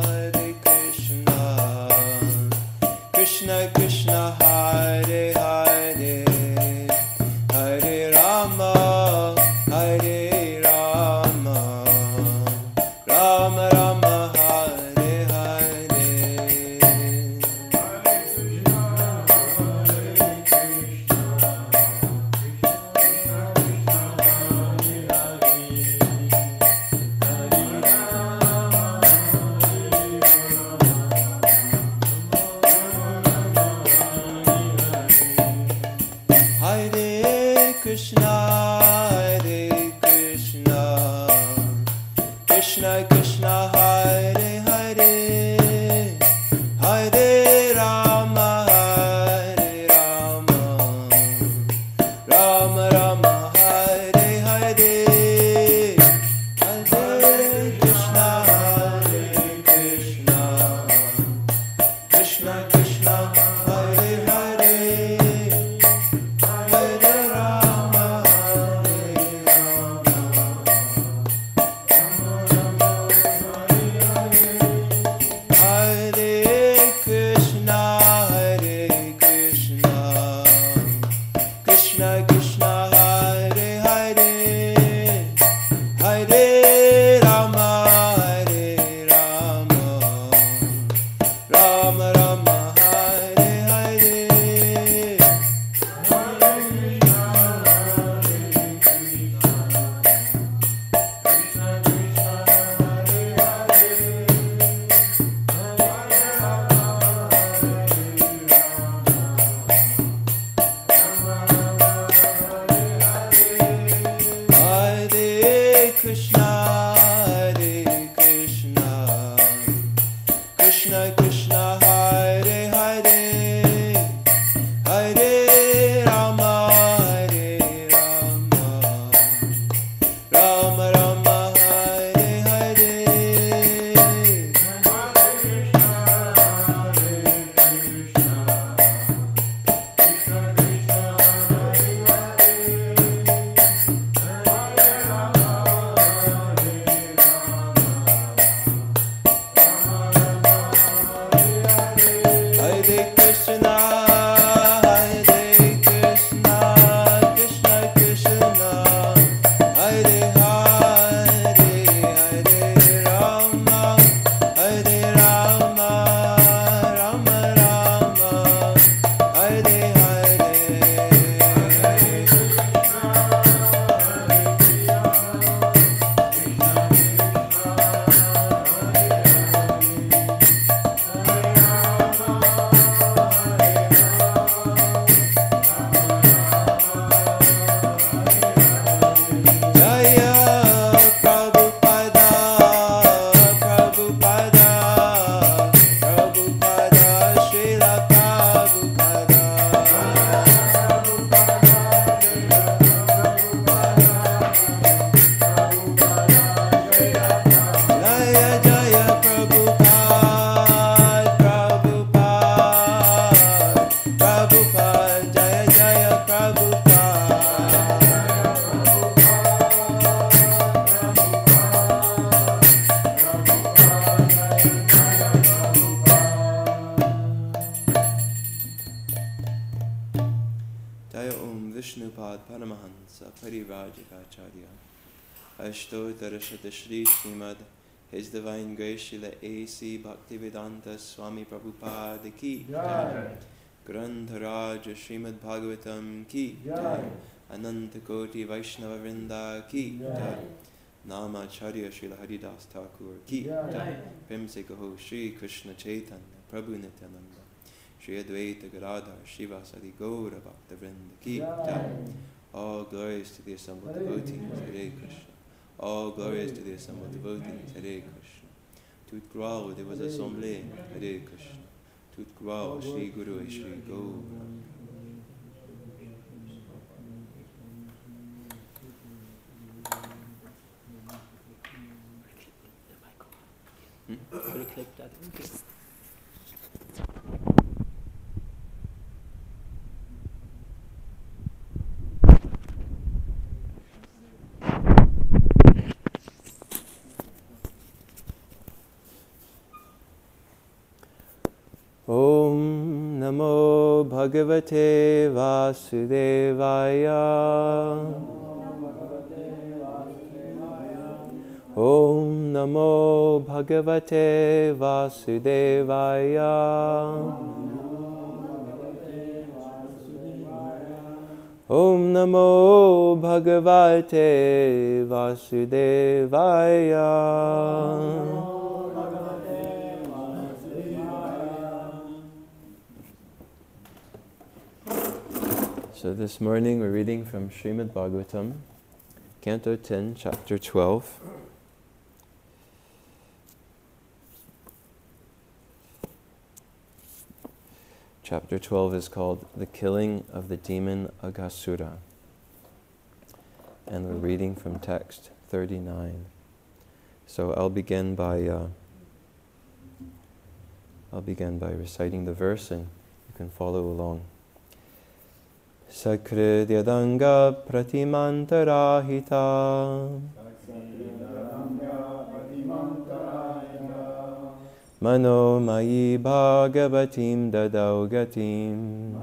Hare Krishna, Krishna Krishna Hare Hare, Hare Rama, Hare Rama, Rama Rama Hare Hare. Hare Krishna, Hare Krishna, Krishna Krishna Hare Hare, Hare Rama, Hare Rama, Rama Rama Hare Hare. Hare Krishna, Hare Krishna, Krishna Krishna Hare Hare, Hare Rama, Hare Krishna, Hare Krishna, Krishna Krishna Hare Hare, Hare Rama, Hare Rama, Rama Rama Hare Hare. Hare Krishna, Hare Krishna, Krishna Krishna Hare Hare, Hare Rama, Hare Rama, Rama Rama Hare Hare. Hare Krishna, Hare Krishna, Krishna Krishna, Hare Hare, Hare Rama, Hare Rama, Rama Rama, Hare Hare. Jaya Prabhupada, Prabhupada, Prabhupada, Srila Prabhupada. Jaya Jaya Prabhupada, Prabhupada, Prabhupada, Jaya Jaya Prabhupada. Jaya Om Vishnupad Paramahansa Parivajikacharya Ashtotarashata Shri Srimad His Divine Grace Srila A.C. Bhaktivedanta Swami Prabhupada Ki Jai, Grantharaj Srimad Bhagavatam Ki Jai, Ananta Koti Vaishnava Vrinda Ki Jai, Namacharya Srila Haridas Thakur Ki Jai, Premse Kaho Shri Krishna Chaitanya Prabhu Nityananda Shri Advaita Gadadhar Shivasadi Gaura Bhakta Vrinda Ki Jai. All glories to the assembled devotees, Hare Krishna. All glories to the assembled devotees, Hare Krishna. Tout gloire de vos assemblées, Hare Krishna. Toute gloire Shri Guru et Shri Gaura. Could have clicked that. Okay. Om Namo Bhagavate Vasudevaya. Om Namo Bhagavate Vasudevaya. Om Namo Bhagavate Vasudevaya. So this morning we're reading from Srimad Bhagavatam, Canto 10, Chapter 12. Chapter 12 is called The Killing of the Demon Aghasura. And we're reading from text 39. So I'll begin by reciting the verse and you can follow along. Sakridyadanga pratimantarahita Mano mayi bhagavatim dadau gatim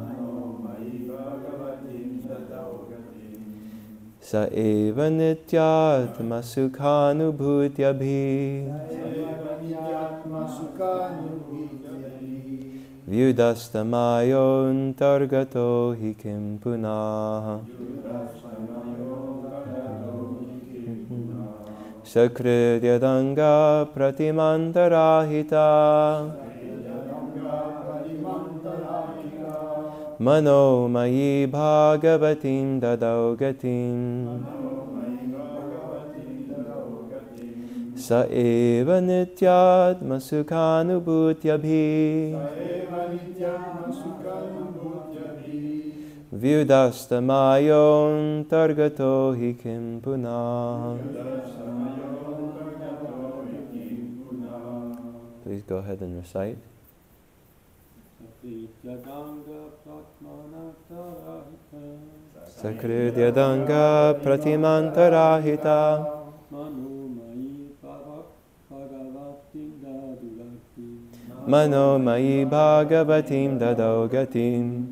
Sa eva nityatma sukhanubhutyabhi Vyudastamayon targato hikim punah Sakridyadanga pratimantarahita Mano mayi bhagavatim dadau gatim Sa eva nityatma sukhanubhutyabhi Vyudastamayon targato hikim punah. Please go ahead and recite. Sakridyadanga pratimantarahita Mano mayi bhagavatim dadau gatim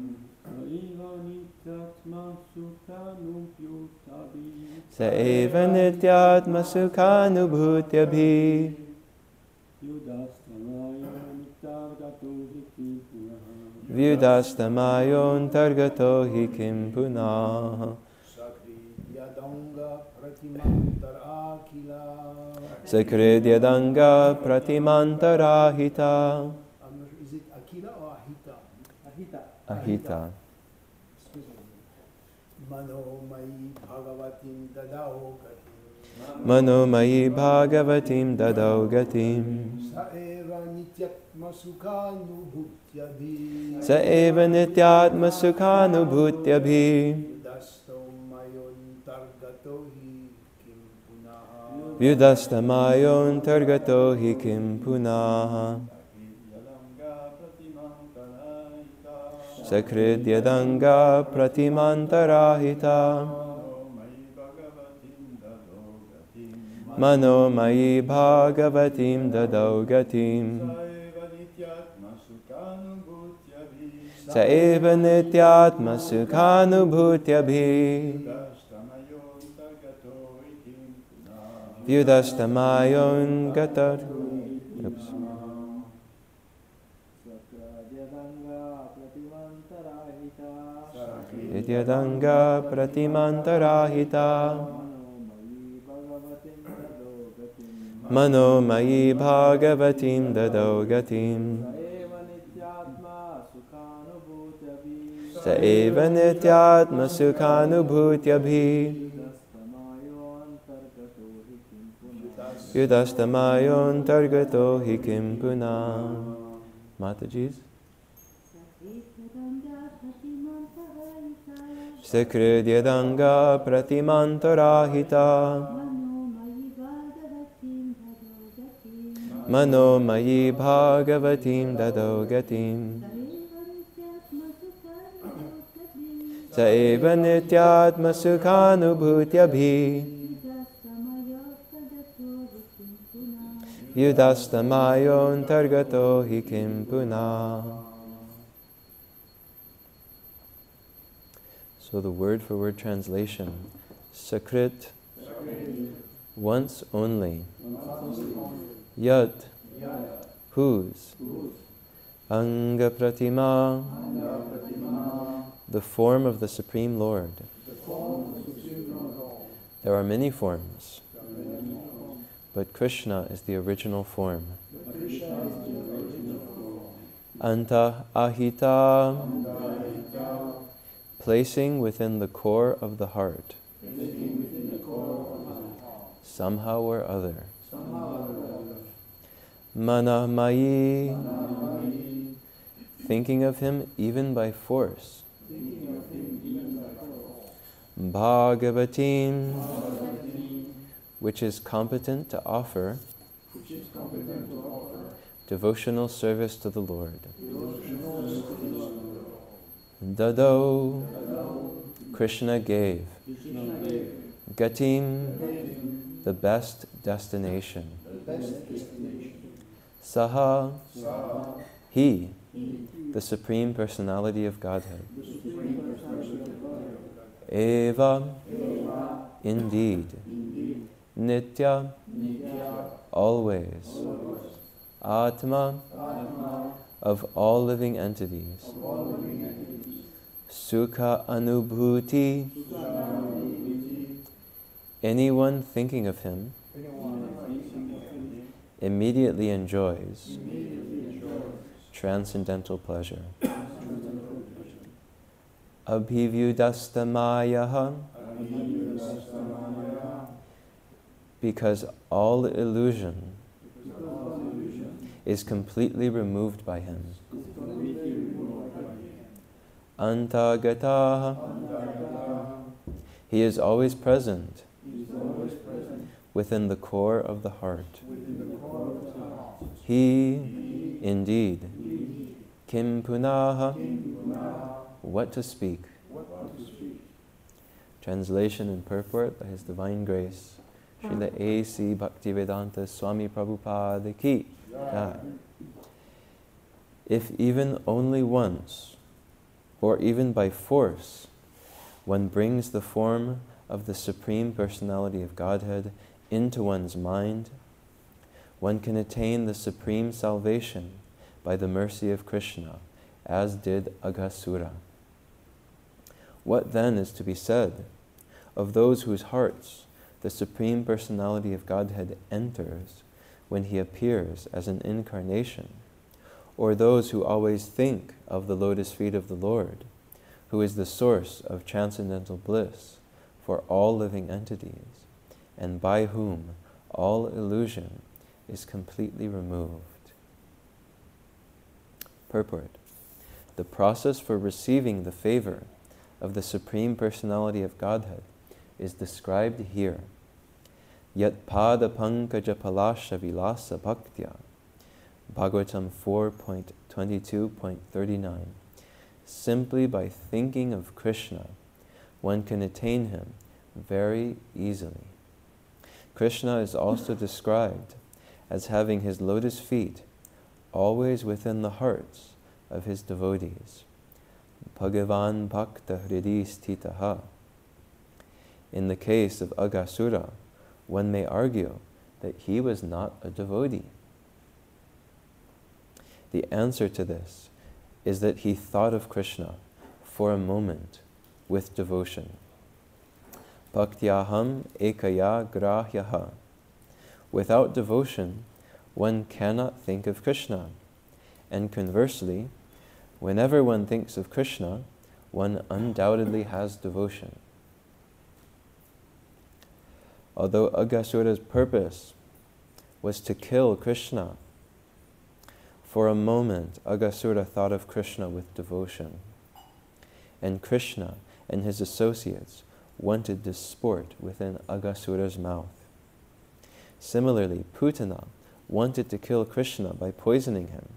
Sa eva nityatma sukhanubhutyabhi Vyudastamayon targato hikim punah Sakridyadanga pratimantarahita. Is it Akila or Ahita? Ahita. Mano mayi bhagavatim dadau gatim. Mano mayi bhagavatim dadau gatim. Sa eva nityatma sukhanubhutyabhi. Sa eva nityatma sukhanubhutyabhi. Vyudastamayon targato hikim punah. Sakridyadanga pratimantarahita. Mano mayi bhagavatim dadau gatim. Sa eva nityatma sukhanubhutyabhi. Vyudastamayon gatar. Oops. Sakridyadanga pratimantarahita. Mano mayi bhagavatim dadau gatim. Sa eva nityatma sukhanubhutyabhi. Vyudastamayon targato hikim punah. Matajis. Sakridyadanga pratimantarahita. Mano mayi bhagavatim dadau gatim. Sa eva nityatma sukhanubhutyabhi. Yudhastamayon targato hi kim puna. So the word-for-word translation, Sakrit, once only, Yat, whose, Anga Pratima, the form of the Supreme Lord. There are many forms, but Krishna is the original form. Anta Ahita, placing within the core of the heart, somehow or other. Mana Mayi, thinking of him even by force. Bhagavatam, which is competent to offer devotional service to the Lord. Dado, Krishna gave. Gatim, the best destination. Saha, he, the Supreme Personality of Godhead. Eva, indeed. Nitya, always. Atma, of all living entities. Sukha Anubhuti, anyone thinking of him immediately enjoys transcendental pleasure. Abhivyudastamayaha, because all illusion is completely removed by him. Antagata, he is always present within the core of the heart. He, indeed. Kim punaha, what to speak. Translation and purport by His Divine Grace, Srila A.C. Bhaktivedanta Swami Prabhupada ki. If even only once, or even by force, one brings the form of the Supreme Personality of Godhead into one's mind, one can attain the supreme salvation by the mercy of Krishna, as did Aghasura. What then is to be said of those whose hearts the Supreme Personality of Godhead enters when he appears as an incarnation, or those who always think of the lotus feet of the Lord, who is the source of transcendental bliss for all living entities, and by whom all illusion is completely removed. Purport. The process for receiving the favor of the Supreme Personality of Godhead is described here. Yat pada pankaja palasha vilasa bhaktya, Bhagavatam 4.22.39. Simply by thinking of Krishna, one can attain him very easily. Krishna is also described as having his lotus feet always within the hearts of his devotees. Bhagavan bhakta hridi sthitaha. In the case of Aghasura, one may argue that he was not a devotee. The answer to this is that he thought of Krishna for a moment with devotion. Bhaktyaham ekaya grahyaha. Without devotion, one cannot think of Krishna. And conversely, whenever one thinks of Krishna, one undoubtedly has devotion. Although Aghasura's purpose was to kill Krishna, for a moment Aghasura thought of Krishna with devotion. And Krishna and his associates wanted to sport within Aghasura's mouth. Similarly, Putana wanted to kill Krishna by poisoning him.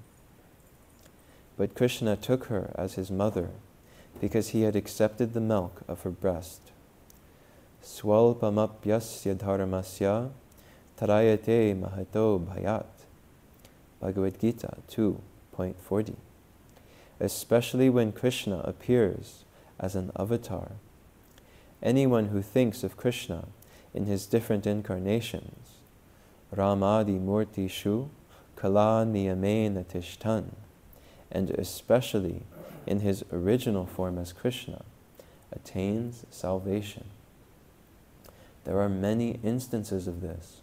But Krishna took her as his mother because he had accepted the milk of her breast. Swalpamapyasya dharmasya tarayate mahato bhayat. Bhagavad Gita 2.40. Especially when Krishna appears as an avatar. Anyone who thinks of Krishna in his different incarnations, Ramadi Murti Shu Kala Niyamena Tishtan, and especially in his original form as Krishna, attains salvation. There are many instances of this,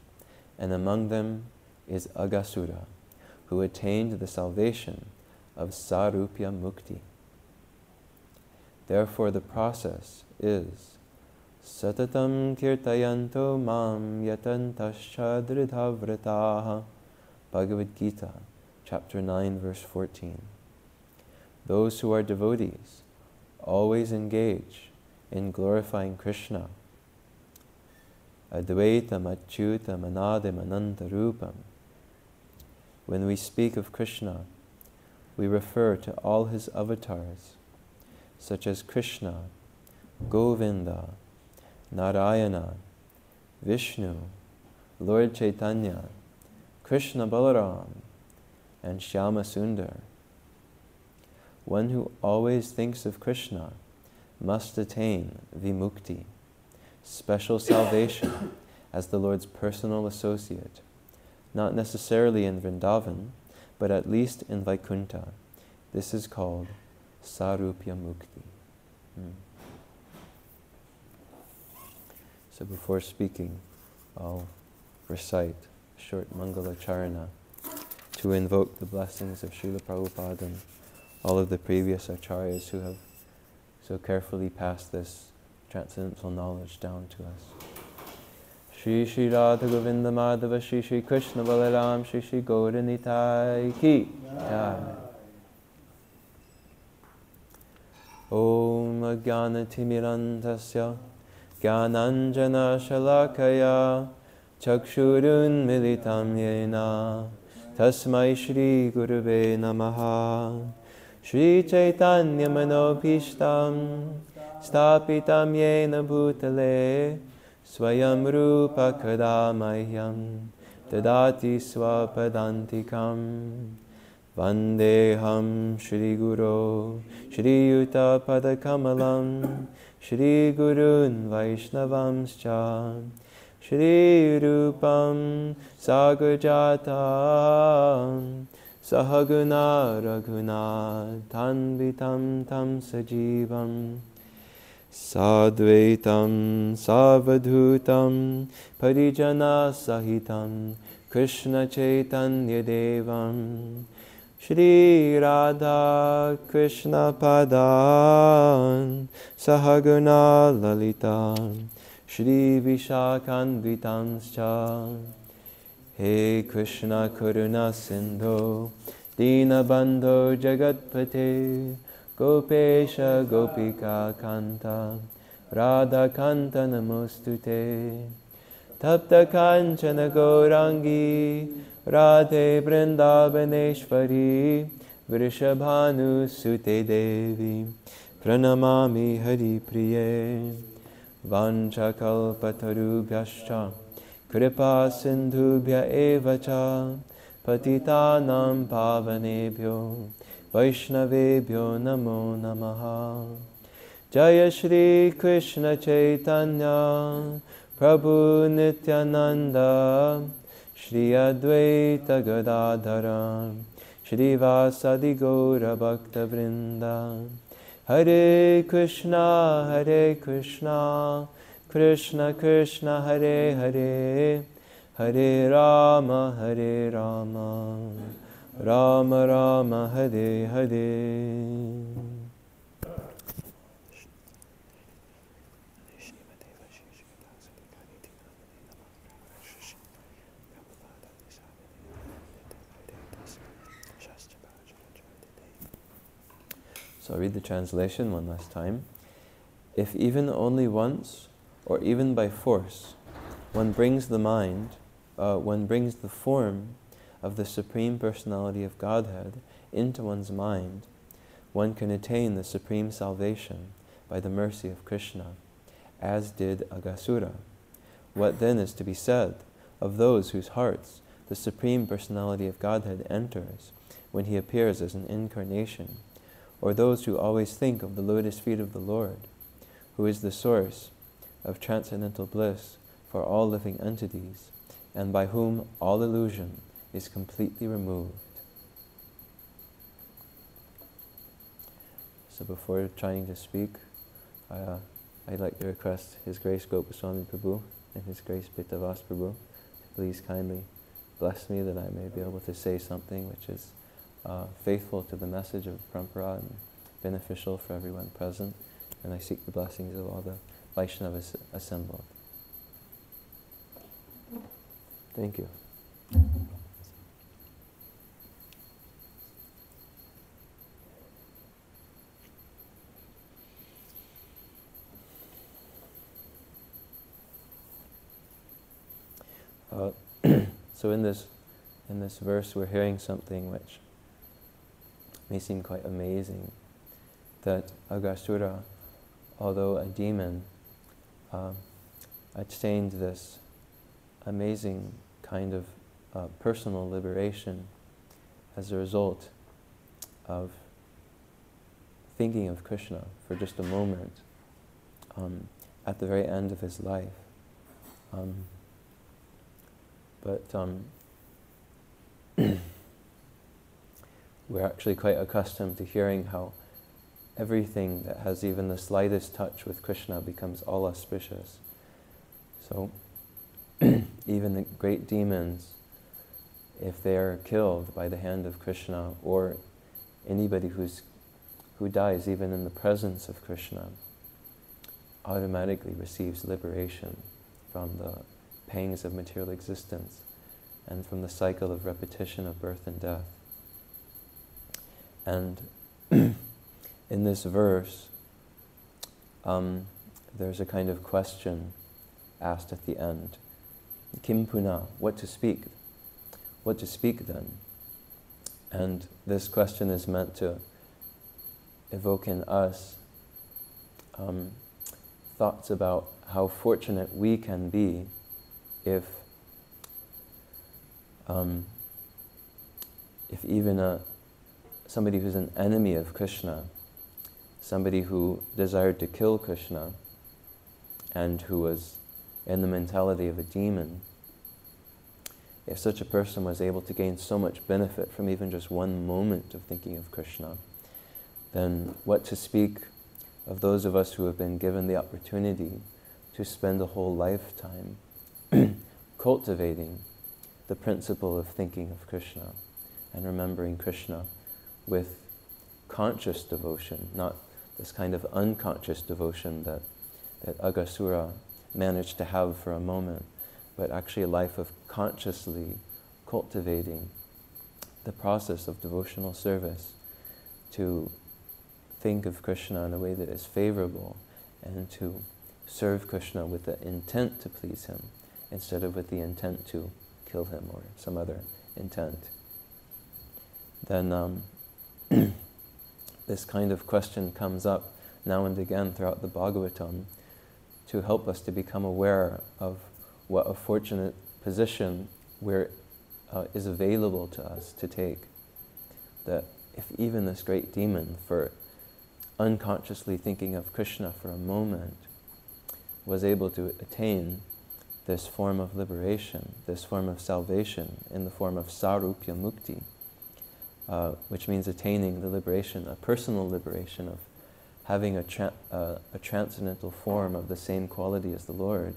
and among them is Aghasura, who attained the salvation of Sarupya Mukti. Therefore the process is Satatam Kirtayanto Mam Yatantascha Dridhavrataha. Bhagavad Gita, chapter 9, verse 14. Those who are devotees always engage in glorifying Krishna. Advaitam Achyutam Anadam Ananta Rupam. When we speak of Krishna, we refer to all his avatars, such as Krishna, Govinda, Narayana, Vishnu, Lord Chaitanya, Krishna Balaram, and Shyama Sundar. One who always thinks of Krishna must attain vimukti, special salvation as the Lord's personal associate, not necessarily in Vrindavan, but at least in Vaikuntha. This is called Sarupya Mukti. So before speaking, I'll recite a short Mangala Charana to invoke the blessings of Srila Prabhupada and all of the previous acharyas who have so carefully passed this transcendental knowledge down to us. Shri Shri Radha Govinda Madhava Shri Shri Krishna Balaram Shri Shri Gauranitai Ki Jai. Om Ajnana Timirantasya Jnananjana Shalakaya Chakshurun Militam Yena Tasmai Shri Gurave Namaha. Shri Chaitanya Manobhishtam Stapitam Yena Bhutale Swayam Rupa Kadamahyam Tadati Swapadantikam Vandeham Shri Guru Shri Yuta Padakamalam Shri Gurun Vaishnavamscha Shri Rupam Sagarjatam Sahaguna Raghuna Tanvitam Tam Sajivam Sadvaitam Savadhutam Parijana Sahitam Krishna Chaitanya Devam Shri Radha Krishna Padan Sahaguna Lalitam Shri Vishakhanvitamscha. He Krishna Karuna Sindho Dina Bandho Jagatpate Gopesha Gopika Kanta Radha Kanta Namostute Tapta Kanchana Gaurangi Radhe Vrindavaneshwari Vrishabhanu Sute Devi Pranamami Hari Priye Vanchakalpatarubhyascha Kripa Sindhubhya Evacha Patitanam Pavanebhyo Vaishnavebhyo Namo Namaha. Jaya Shri Krishna Chaitanya Prabhu Nityananda Shri Advaita Gadadhara Shri Vasadi Gaura Bhakta Vrinda. Hare Krishna Krishna Krishna Hare Hare Hare Rama Rama Rama Hare Hare. So I'll read the translation one last time. If even only once, or even by force, one brings the form of the Supreme Personality of Godhead into one's mind, one can attain the supreme salvation by the mercy of Krishna, as did Aghasura. What then is to be said of those whose hearts the Supreme Personality of Godhead enters when he appears as an incarnation, or those who always think of the lotus feet of the Lord, who is the source of transcendental bliss for all living entities, and by whom all illusion is completely removed. So before trying to speak, I'd like to request His Grace Gopaswami Prabhu and His Grace Pitavas Prabhu to please kindly bless me that I may be able to say something which is faithful to the message of Parampara and beneficial for everyone present. And I seek the blessings of all the Vaishnavas assembled. Thank you. So in this verse we're hearing something which may seem quite amazing, that Aghasura, although a demon, attained this amazing kind of personal liberation as a result of thinking of Krishna for just a moment at the very end of his life. We're actually quite accustomed to hearing how everything that has even the slightest touch with Krishna becomes all auspicious. So even the great demons, if they are killed by the hand of Krishna, or anybody who dies even in the presence of Krishna, automatically receives liberation from the pangs of material existence and from the cycle of repetition of birth and death. And in this verse, there's a kind of question asked at the end. Kim puna, what to speak? What to speak then? And this question is meant to evoke in us thoughts about how fortunate we can be if even somebody who's an enemy of Krishna, somebody who desired to kill Krishna and who was in the mentality of a demon, if such a person was able to gain so much benefit from even just one moment of thinking of Krishna, then what to speak of those of us who have been given the opportunity to spend a whole lifetime cultivating the principle of thinking of Krishna and remembering Krishna with conscious devotion, not this kind of unconscious devotion that Aghasura managed to have for a moment, but actually a life of consciously cultivating the process of devotional service to think of Krishna in a way that is favorable and to serve Krishna with the intent to please him instead of with the intent to kill him or some other intent. Then this kind of question comes up now and again throughout the Bhagavatam to help us to become aware of what a fortunate position is available to us to take. That if even this great demon, for unconsciously thinking of Krishna for a moment, was able to attain this form of liberation, this form of salvation in the form of sarupya mukti, which means attaining the liberation, a personal liberation of having a transcendental form of the same quality as the Lord,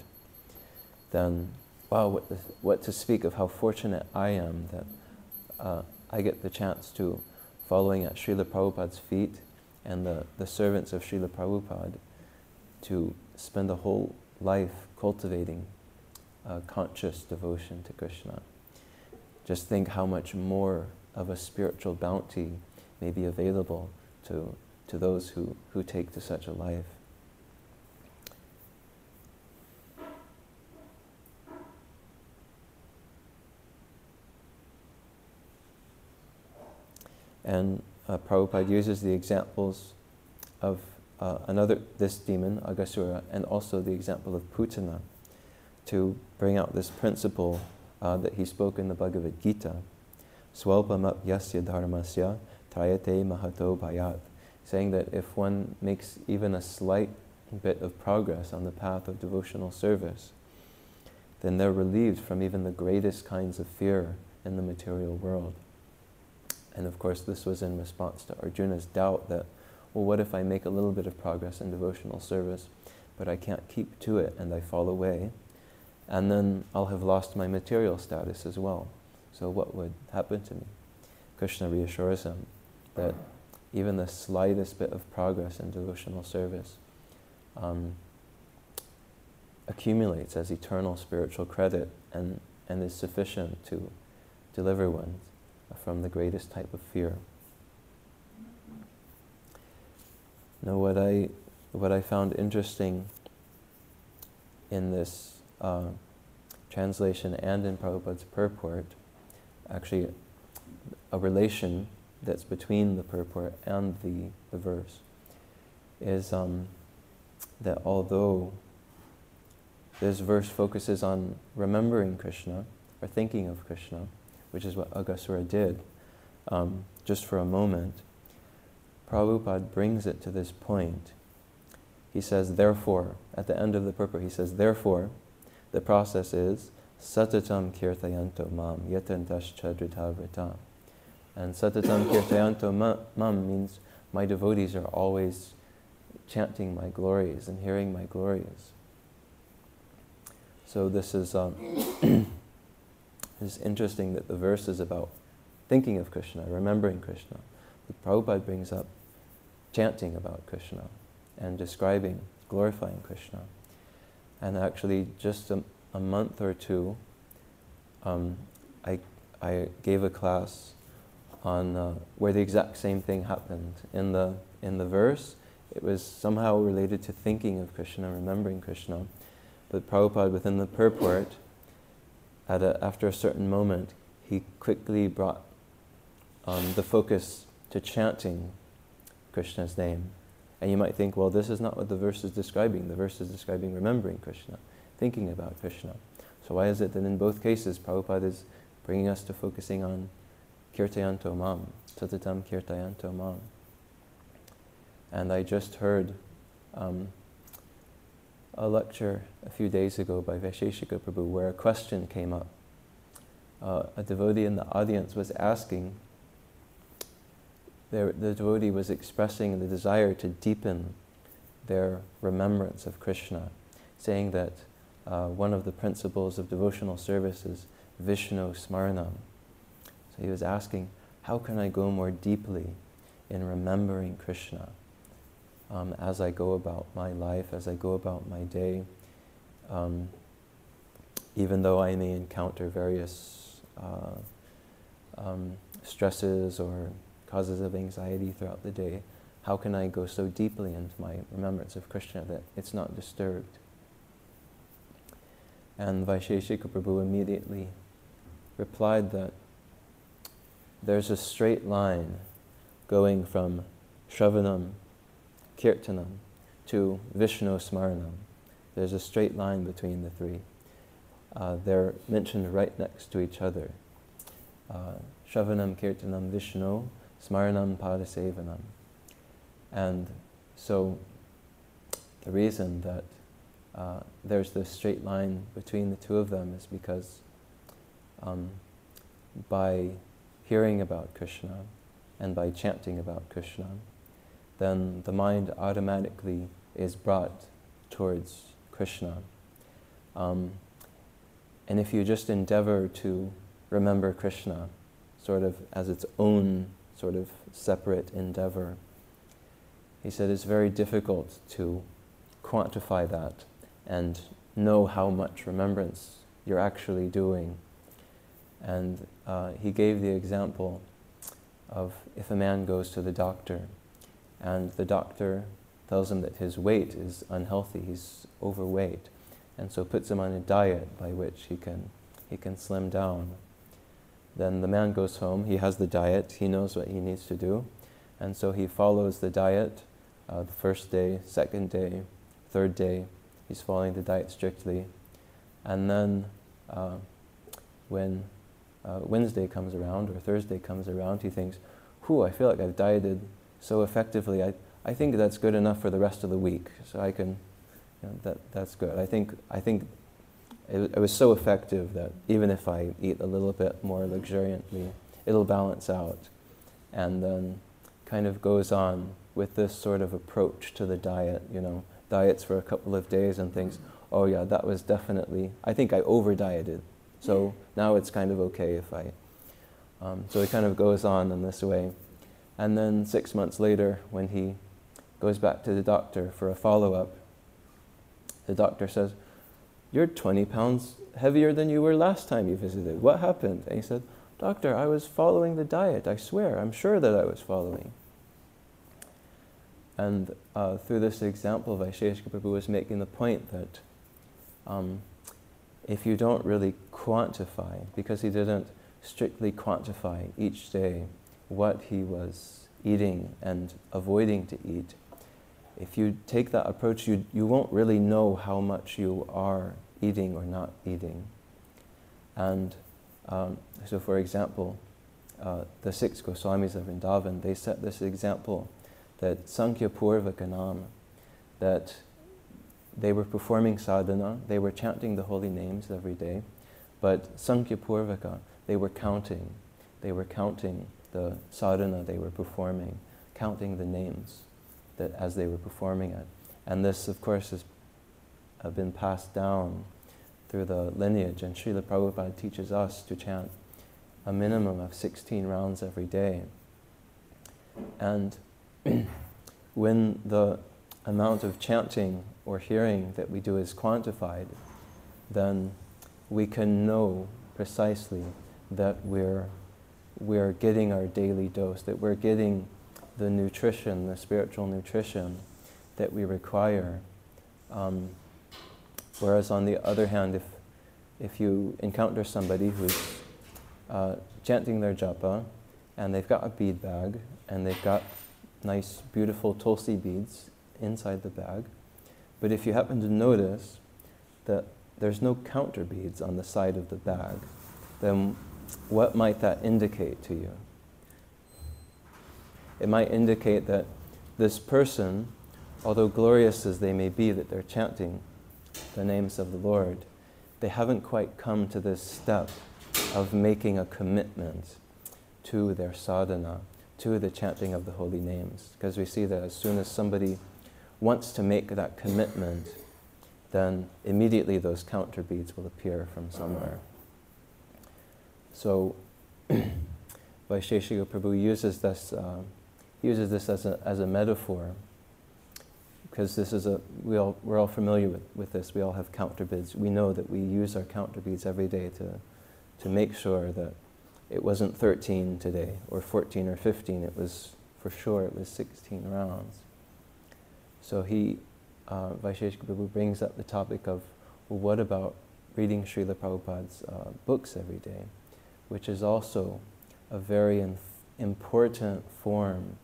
then, wow, what to speak of how fortunate I am that I get the chance to, following at Srila Prabhupada's feet and the servants of Srila Prabhupada, to spend a whole life cultivating conscious devotion to Krishna. Just think how much more of a spiritual bounty may be available to those who take to such a life. And Prabhupada uses the examples of this demon, Aghasura, and also the example of Putana to bring out this principle that he spoke in the Bhagavad Gita, Swalpamap yasya dharmasya trayate mahato bhayat, saying that if one makes even a slight bit of progress on the path of devotional service, then they're relieved from even the greatest kinds of fear in the material world. And of course, this was in response to Arjuna's doubt that, well, what if I make a little bit of progress in devotional service, but I can't keep to it and I fall away, and then I'll have lost my material status as well. So what would happen to me? Krishna reassures him that even the slightest bit of progress in devotional service accumulates as eternal spiritual credit and is sufficient to deliver one from the greatest type of fear. Now, what I found interesting in this translation and in Prabhupada's purport, actually a relation that's between the purport and the verse, is that although this verse focuses on remembering Krishna, or thinking of Krishna, which is what Aghasura did, just for a moment, Prabhupada brings it to this point. He says, therefore, at the end of the purport, he says, therefore, the process is satatam kirtayanto mam yatantash chadrita vrita. And satatam kirtayanto mam means my devotees are always chanting my glories and hearing my glories. So this is it's interesting that the verse is about thinking of Krishna, remembering Krishna. But Prabhupada brings up chanting about Krishna and describing, glorifying Krishna. And actually, just a month or two, I gave a class on where the exact same thing happened. In the verse, it was somehow related to thinking of Krishna, remembering Krishna. But Prabhupada, within the purport, after a certain moment, he quickly brought the focus to chanting Krishna's name. And you might think, well, this is not what the verse is describing. The verse is describing remembering Krishna, thinking about Krishna. So why is it that in both cases, Prabhupada is bringing us to focusing on kirtayanto mam, satatam kirtayanto mam? And I just heard a lecture a few days ago by Vaisheshika Prabhu where a question came up. A devotee in the audience was asking, the devotee was expressing the desire to deepen their remembrance of Krishna, saying that one of the principles of devotional service is Vishnu Smaranam. So he was asking, how can I go more deeply in remembering Krishna as I go about my life, as I go about my day, even though I may encounter various stresses or causes of anxiety throughout the day, how can I go so deeply into my remembrance of Krishna that it's not disturbed? And Vaisheshika Prabhu immediately replied that there's a straight line going from Shravanam, Kirtanam, to Vishnu Smaranam. There's a straight line between the three. They're mentioned right next to each other. Shravanam, Kirtanam, Vishnu, Smaranam, Padasevanam. And so the reason that there's this straight line between the two of them is because by hearing about Krishna and by chanting about Krishna, then the mind automatically is brought towards Krishna. And if you just endeavor to remember Krishna sort of as its own sort of separate endeavor, he said it's very difficult to quantify that and know how much remembrance you're actually doing. And he gave the example of if a man goes to the doctor and the doctor tells him that his weight is unhealthy, he's overweight, and so puts him on a diet by which he can slim down. Then the man goes home, he has the diet, he knows what he needs to do, and so he follows the diet the first day, second day, third day, he's following the diet strictly, and then when Wednesday comes around or Thursday comes around, he thinks, "Whew, I feel like I've dieted so effectively. I think that's good enough for the rest of the week. So I can, that's good. I think it was so effective that even if I eat a little bit more luxuriantly, it'll balance out." And then kind of goes on with this sort of approach to the diet, diets for a couple of days and thinks, "Oh yeah, that was definitely, I think I over-dieted. So now it's kind of okay if I..." So he kind of goes on in this way. And then 6 months later, when he goes back to the doctor for a follow-up, the doctor says, "You're 20 pounds heavier than you were last time you visited. What happened?" And he said, "Doctor, I was following the diet. I swear, I'm sure that I was following." And through this example, Vaisheshika Prabhu was making the point that if you don't really quantify, because he didn't strictly quantify each day what he was eating and avoiding to eat, if you take that approach, you won't really know how much you are eating or not eating. And so for example, the 6 Goswamis of Vrindavan, they set this example that Sankhya Purvakanam, that they were performing sadhana, they were chanting the holy names every day, but Sankhya Purvaka, they were counting the sadhana they were performing, counting the names that as they were performing it. And this, of course, has been passed down through the lineage, and Srila Prabhupada teaches us to chant a minimum of 16 rounds every day. And when the amount of chanting or hearing that we do is quantified, then we can know precisely that we're getting our daily dose, that we're getting the nutrition, the spiritual nutrition that we require. Whereas on the other hand, if you encounter somebody who's chanting their japa, and they've got a bead bag, and they've got nice, beautiful tulsi beads inside the bag, but if you happen to notice that there's no counter beads on the side of the bag, then what might that indicate to you? It might indicate that this person, although glorious as they may be that they're chanting the names of the Lord, they haven't quite come to this step of making a commitment to their sadhana, to the chanting of the holy names. Because we see that as soon as somebody wants to make that commitment, then immediately those counter beads will appear from somewhere. So Vaisheshika Prabhu uses this as a metaphor, because this is we're all familiar with this. We all have counter beads. We know that we use our counter beads every day to make sure that it wasn't 13 today, or 14 or 15. It was, for sure, it was 16 rounds. So Vaisheshika Prabhu brings up the topic of, well, what about reading Srila Prabhupada's books every day, which is also a very important form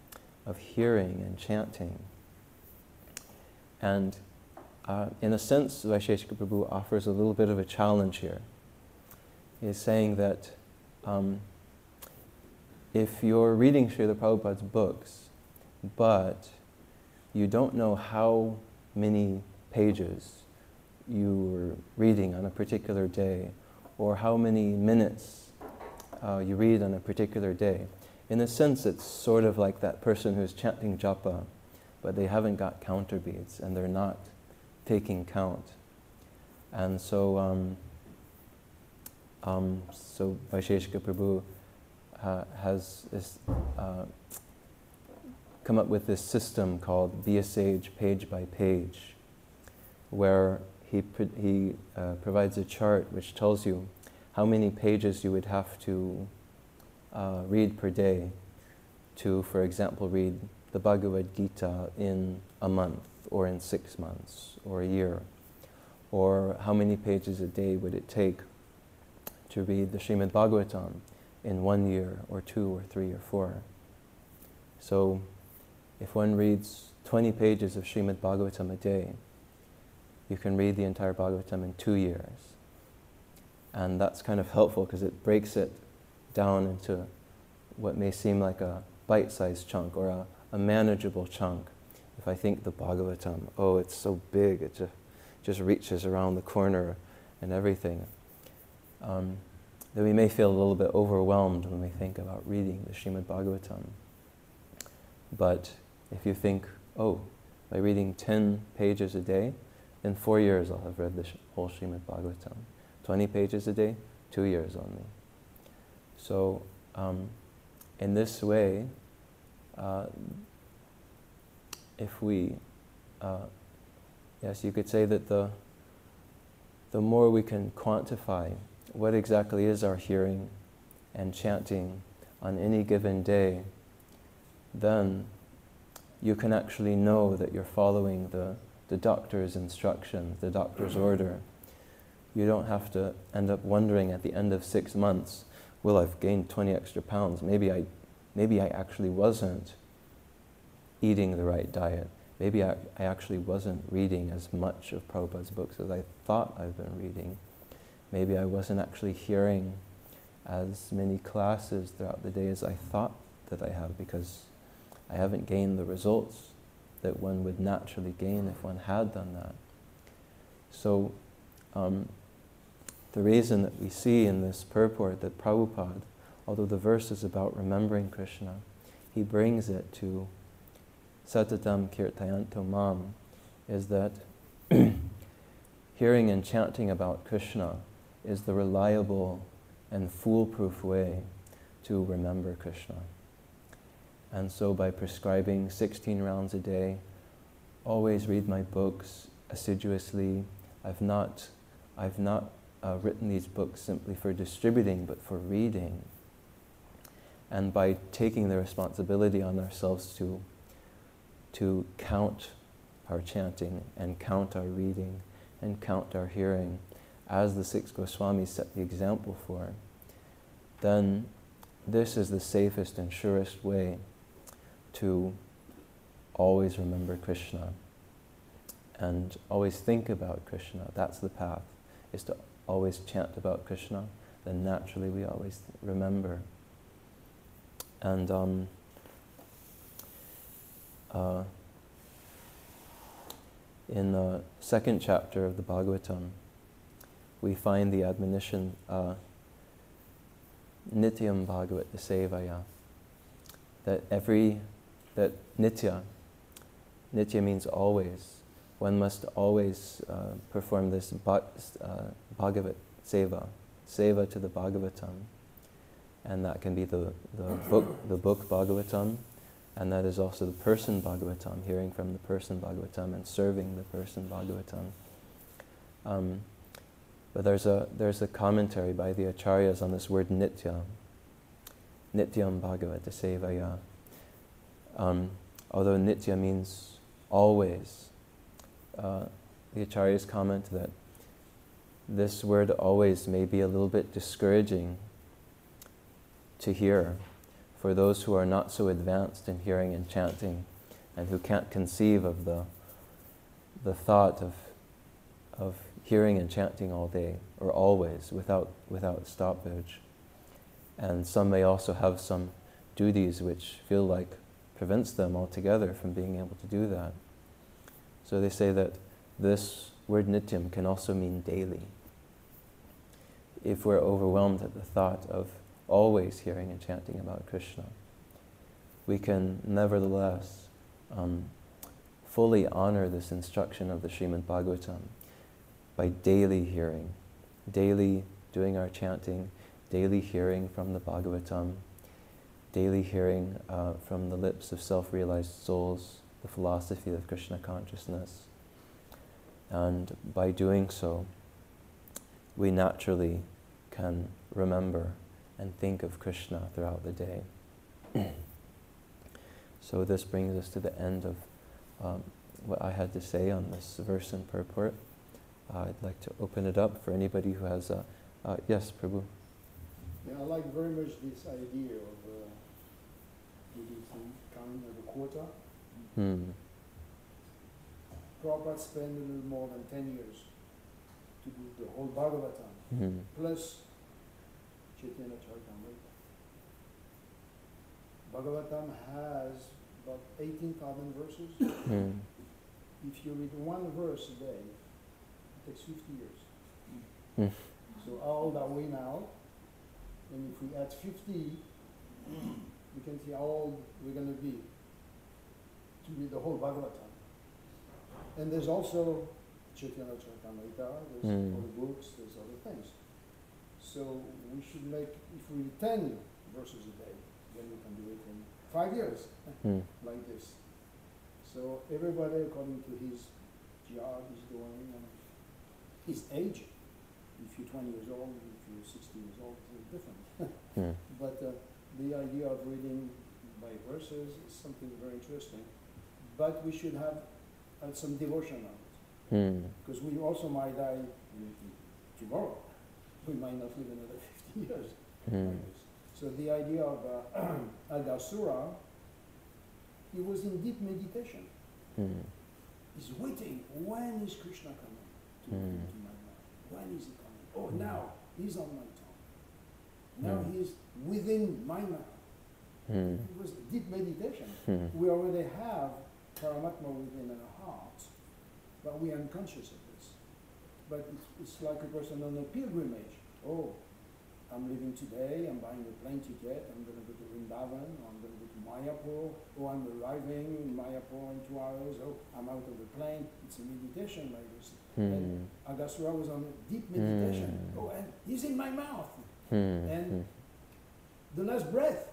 of hearing and chanting. And in a sense, Vaisheshika Prabhu offers a little bit of a challenge here. He's saying that if you're reading Srila Prabhupada's books, but you don't know how many pages you were reading on a particular day, or how many minutes you read on a particular day, in a sense it's sort of like that person who's chanting japa, but they haven't got counter beads and they're not taking count. And so so Vaisheshika Prabhu has come up with this system called Be a Sage Page by Page, where he provides a chart which tells you how many pages you would have to read per day to, for example, read the Bhagavad Gita in a month, or in 6 months, or a year, or how many pages a day would it take to read the Srimad Bhagavatam in 1 year, or 2, or 3, or 4. So if one reads 20 pages of Srimad Bhagavatam a day, you can read the entire Bhagavatam in 2 years. And that's kind of helpful because it breaks it down into what may seem like a bite-sized chunk or a manageable chunk. If I think the Bhagavatam, oh, it's so big, it just reaches around the corner and everything. Then we may feel a little bit overwhelmed when we think about reading the Srimad Bhagavatam. But if you think, oh, by reading 10 pages a day, in 4 years I'll have read the whole Srimad Bhagavatam. 20 pages a day, 2 years only. So in this way, if we, yes, you could say that the more we can quantify what exactly is our hearing and chanting on any given day, then you can actually know that you're following the doctor's instructions, the doctor's order. You don't have to end up wondering at the end of 6 months, well, I've gained 20 extra pounds. Maybe I actually wasn't eating the right diet. Maybe I actually wasn't reading as much of Prabhupada's books as I thought I've been reading. Maybe I wasn't actually hearing as many classes throughout the day as I thought that I have, because I haven't gained the results that one would naturally gain if one had done that. So the reason that we see in this purport that Prabhupada, although the verse is about remembering Krishna, he brings it to Satatam Kirtayanto Mam, is that hearing and chanting about Krishna is the reliable and foolproof way to remember Krishna. And so by prescribing 16 rounds a day, always read my books assiduously. I've not written these books simply for distributing, but for reading. And by taking the responsibility on ourselves to count our chanting and count our reading and count our hearing, as the 6 Goswamis set the example for, then this is the safest and surest way to always remember Krishna and always think about Krishna. That's the path, is to always chant about Krishna, then naturally we always remember. And in the 2nd chapter of the Bhagavatam, we find the admonition, Nityam Bhagavat Sevaya, that Nitya means always. One must always perform this Bhagavat Seva to the Bhagavatam. And that can be the book Bhagavatam, and that is also the person Bhagavatam, hearing from the person Bhagavatam and serving the person Bhagavatam. But there's a commentary by the Acharyas on this word Nitya, Nityam Bhagavata Sevaya. Although Nitya means always, the Acharyas comment that this word always may be a little bit discouraging to hear for those who are not so advanced in hearing and chanting and who can't conceive of the thought of hearing and chanting all day or always without stoppage. And some may also have some duties which feel like prevents them altogether from being able to do that. So they say that this word nityam can also mean daily. If we're overwhelmed at the thought of always hearing and chanting about Krishna, we can nevertheless fully honor this instruction of the Srimad Bhagavatam by daily hearing, daily doing our chanting, daily hearing from the Bhagavatam, daily hearing from the lips of self-realized souls, the philosophy of Krishna consciousness. And by doing so, we naturally can remember and think of Krishna throughout the day. So this brings us to the end of what I had to say on this verse and purport. I'd like to open it up for anybody who has a... yes, Prabhu? Yeah, I like very much this idea of counting of a quarter. Prabhupada spent a little more than 10 years to do the whole Bhagavatam, plus Chaitanya Charitamrita. Bhagavatam has about 18,000 verses. If you read one verse a day, it takes 50 years. So how old are we now? And if we add 50, we can see how old we're going to be to read the whole Bhagavatam. And there's also Chaitanya Charitamrita, there's other books, there's other things. So we should make, if we read 10 verses a day, then we can do it in 5 years, like this. So everybody, according to his job, is doing, and his age. If you're 20 years old, if you're 60 years old, it's different. But the idea of reading by verses is something very interesting. But we should have some devotion on it. Because we also might die tomorrow. We might not live another 50 years. Like this. So the idea of Agasura, he was in deep meditation. He's waiting. When is Krishna coming to my mind? When is he coming? Oh, now he's on my tongue. Now he's within my mouth. It was deep meditation. We already have Paramatma within our hearts, but we are unconscious of this. But it's like a person on a pilgrimage. Oh, I'm leaving today, I'm buying a plane ticket, I'm going to go to Vrindavan, or I'm going to go to Mayapur, or I'm arriving in Mayapur in 2 hours, oh, I'm out of the plane. It's a meditation like this. And Agasura was on a deep meditation. Oh, and he's in my mouth. And the last breath,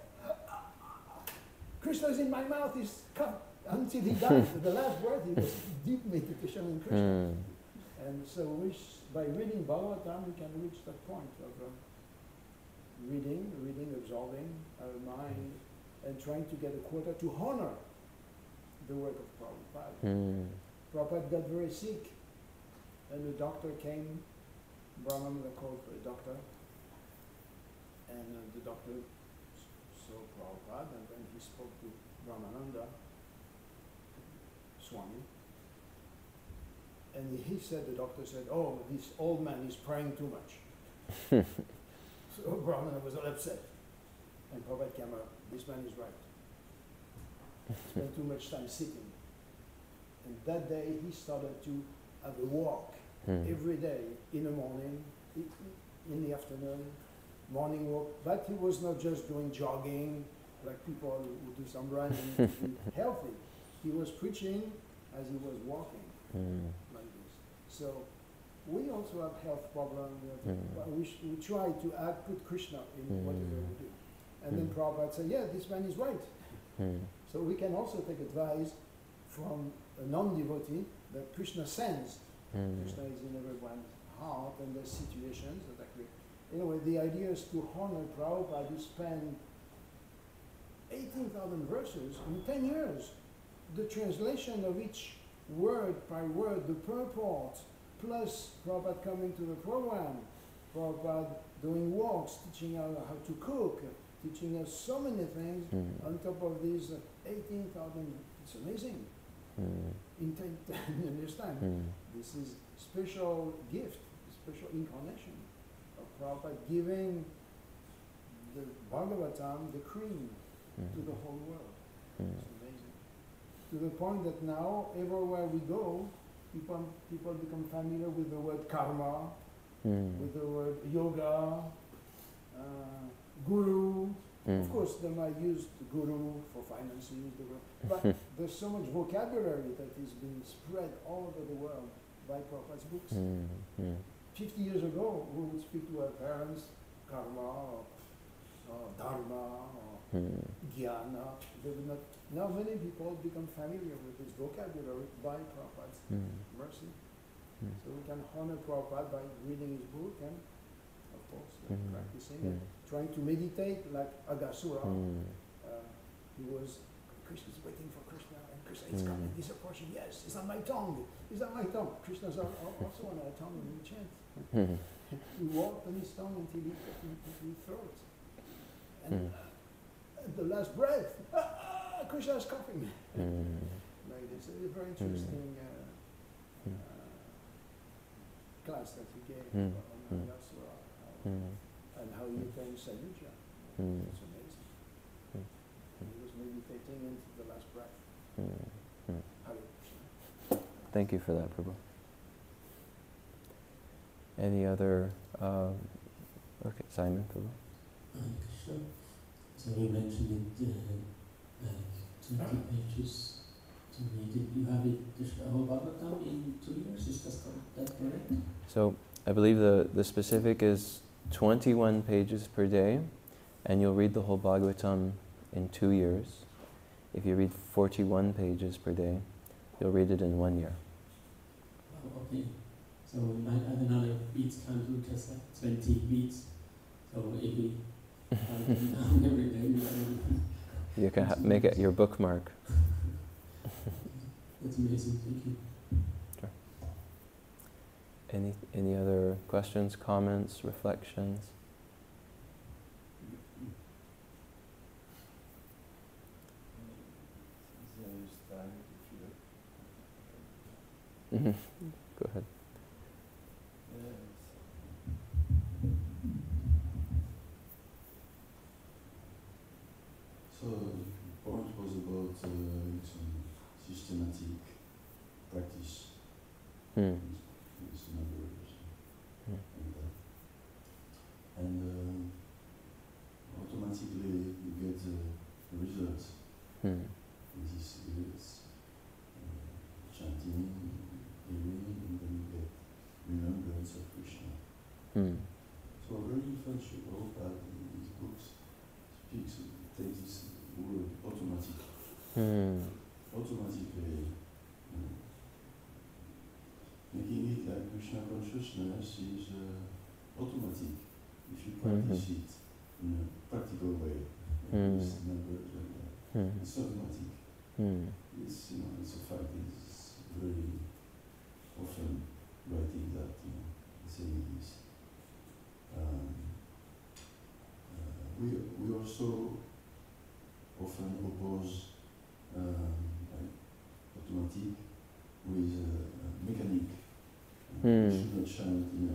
Krishna's in my mouth, he's cut until he died. The last breath, he was deep meditation in Krishna. And so by reading Bhagavatam, we can reach that point of reading, absorbing our mind, and trying to get a quota to honor the work of Prabhupada. Prabhupada got very sick, and the doctor came, Brahmana called for a doctor, and the doctor saw Prabhupada, and then he spoke to Brahmananda Swami, and he said, the doctor said, oh, this old man is praying too much. So Brahmana was all upset. And Prabhupada came up, this man is right. Spent too much time sitting. And that day he started to have a walk every day, in the morning, in the afternoon, morning walk. But he was not just doing jogging, like people who do some running to be healthy. He was preaching as he was walking, like this. So we also have health problems. We try to put Krishna in whatever we do. And then Prabhupada said, yeah, this man is right. So we can also take advice from a non-devotee that Krishna sends. Krishna is in everyone's heart, and there's situations that are clear. Anyway, the idea is to honor Prabhupada, who spent 18,000 verses in 10 years. The translation of each word by word, the purport, plus Prabhupada coming to the program, Prabhupada doing walks, teaching us how to cook, teaching us so many things on top of these 18,000. It's amazing. In 10, you understand? This is special gift, special incarnation of Prabhupada giving the Bhagavatam, the cream, to the whole world. It's amazing. To the point that now, everywhere we go, people become familiar with the word karma, with the word yoga, guru. Of course, they might use the guru for finances, but there's so much vocabulary that is being spread all over the world by Prabhupada's books. 50 years ago, we would speak to our parents, karma, or dharma, or jnana. They would not. Now many people become familiar with this vocabulary by Prabhupada's mercy. So we can honor Prabhupada by reading his book and, of course, practicing it. Trying to meditate like Agasura. He was, Krishna's waiting for Krishna, and Krishna is coming, he's approaching, yes, he's on my tongue, he's on my tongue. Krishna's also on our tongue when we chant. He walked on his tongue until he throat. And the last breath, Krishna is coughing. Like this. It's a very interesting class that he gave Mm. on Yasura, and how he attained Sayuja. That's amazing. He was meditating into the last breath. Hare Krishna. Thank you for that, Prabhu. Any other? Okay, Simon, Prabhu. Krishna. So you mentioned it like 20 pages to read it. You have it, the whole Bhagavatam in 2 years, is that correct? So I believe the specific is 21 pages per day, and you'll read the whole Bhagavatam in 2 years. If you read 41 pages per day, you'll read it in 1 year. Oh, okay. So we might have another beats can do just like 20 beats. So if we write them down every day, You can make it your bookmark. That's amazing, thank you. Sure. Any other questions, comments, reflections? Go ahead. So the point was about some systematic practice. It's numbers and automatically you get the results. This is chanting, hearing, and then you get remembrance of Krishna. So very influential. Prabhupada in his books takes this word automatic. Automatically making it like Krishna consciousness is automatic if you practice it in a practical way. With numbers and it's automatic. It's it's a fact. It's very often writing that saying this. We also often oppose automatic with mechanic. You should not chant in a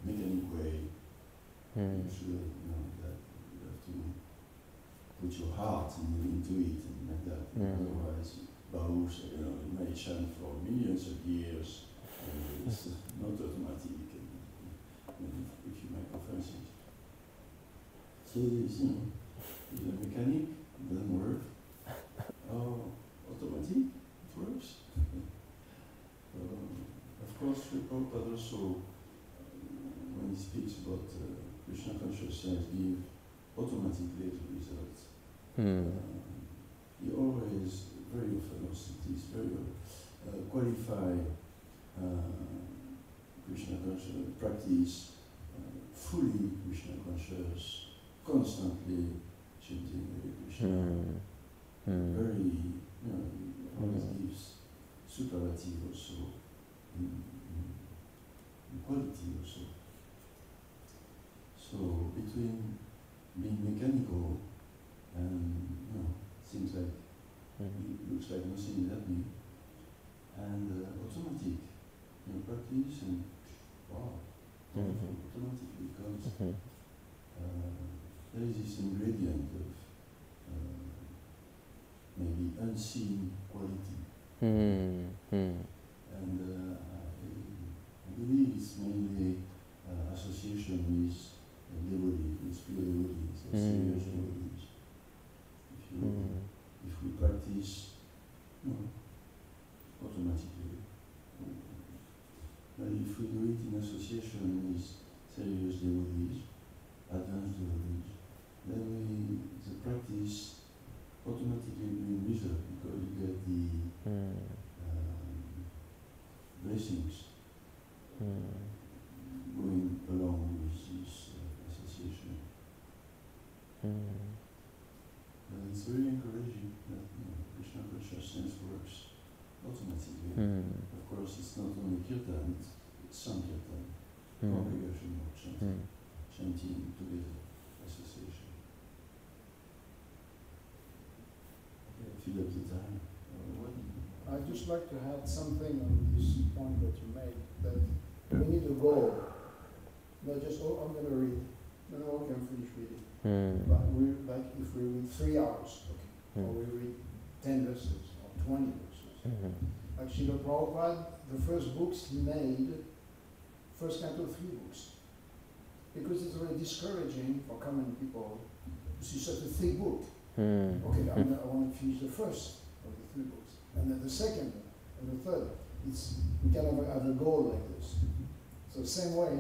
mechanic way. You should that you have to put your heart into it and like that. Otherwise, Baruch, you may chant for millions of years. It's not automatic. And if you make offenses. So this, the mechanic doesn't work. Automatic, it works. Of course, Prabhupada also, when he speaks about Krishna consciousness, gives automatically the results. He always, very often, is very qualified Krishna conscious practice, fully Krishna conscious, constantly chanting Hare Krishna. Very, always gives superlative also, in quality also. So between being mechanical and things like it looks like nothing is happening, and automatic, practice and wow, automatically comes. There is this ingredient of maybe unseen quality. And I believe it's mainly association with devotees, with pure devotees, serious devotees. If we practice, automatically. But if we do it in association with serious devotees, advanced devotees, then the practice automatically brings result because you get the blessings going along with this association. And it's very encouraging that Krishna consciousness works automatically. Of course, it's not only kirtan, it's sankirtan, congregational chanting, chanting together, association. Fill up the time. I'd just like to add something on this point that you made, that We need a goal. Not just, oh, I'm going to read. No, okay, I'm finished reading. But like if we read 3 hours, okay, or we read 10 verses or 20 verses. Like Srila Prabhupada, the first books he made, first canto 3 books. Because it's very discouraging for common people to see such a thick book. Okay, I want to finish the first of the 3 books, and then the second and the third. It's, we kind of have a goal like this. So same way,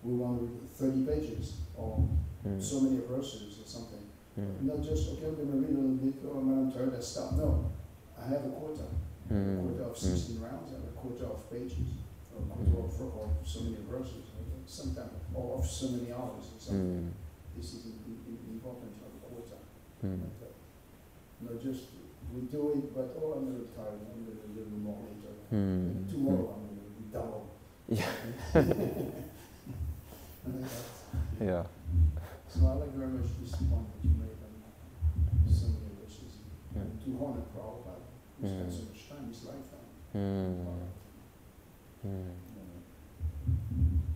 we want to read 30 pages or so many verses or something. Not just, okay, I'm going to read a little bit, or I'm tired, I stop. No, I have a quota. A quota of 16 rounds, I have a quota of pages, or a quota of so many verses, sometimes, or of so many hours or something. This is important to have a quota. Like that. Not just, we do it, but oh, I'm a little tired, I'm going to do a little more later. Tomorrow I'm going to be double. Yeah. So I like very much this point that you made on so many verses. To honor Prabhupada, who spent so much time, his lifetime.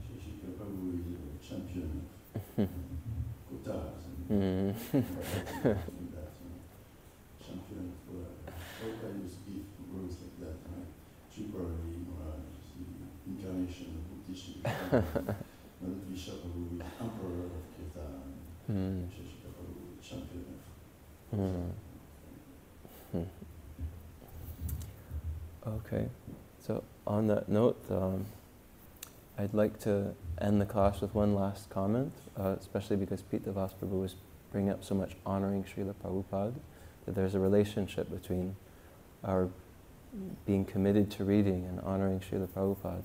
Shishika Prabhu is a champion of quotas and champion for all kinds of gift words like that. Chupari Maharaj is the incarnation of Buddhism. Madhvisha Prabhu is emperor of Kirtan. Shishika Prabhu is champion of Okay, so on that note, I'd like to end the class with one last comment, especially because Pita Vas Prabhu was bringing up so much honoring Srila Prabhupada, that there's a relationship between our being committed to reading and honoring Srila Prabhupada.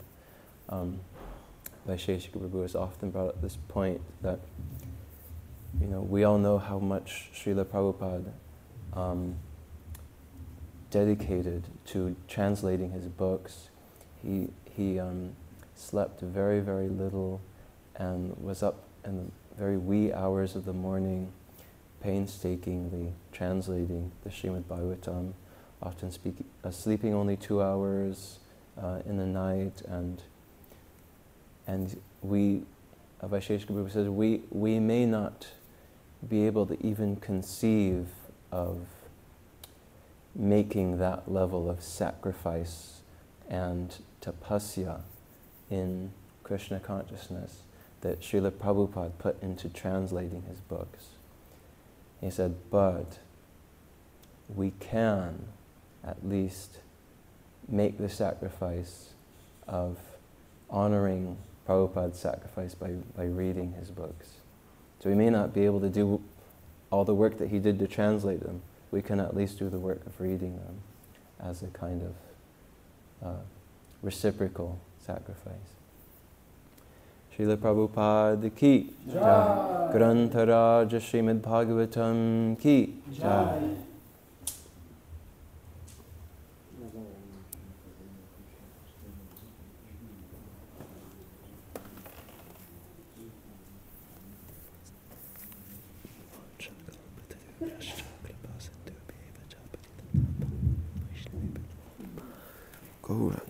Vaisheshika Prabhu has often brought up this point that, you know, we all know how much Srila Prabhupada dedicated to translating his books. He slept very, very little and was up in the very wee hours of the morning painstakingly translating the Srimad Bhagavatam, often sleeping only 2 hours in the night, and we, Vaisheshika Prabhu says, we may not be able to even conceive of making that level of sacrifice and tapasya in Krishna consciousness that Srila Prabhupada put into translating his books. He said, but we can at least make the sacrifice of honoring Prabhupada's sacrifice by reading his books. So we may not be able to do all the work that he did to translate them. We can at least do the work of reading them as a kind of reciprocal sacrifice. Srila Prabhupada ki jai. Grantaraja Srimad Bhagavatam ki jai. Gaura.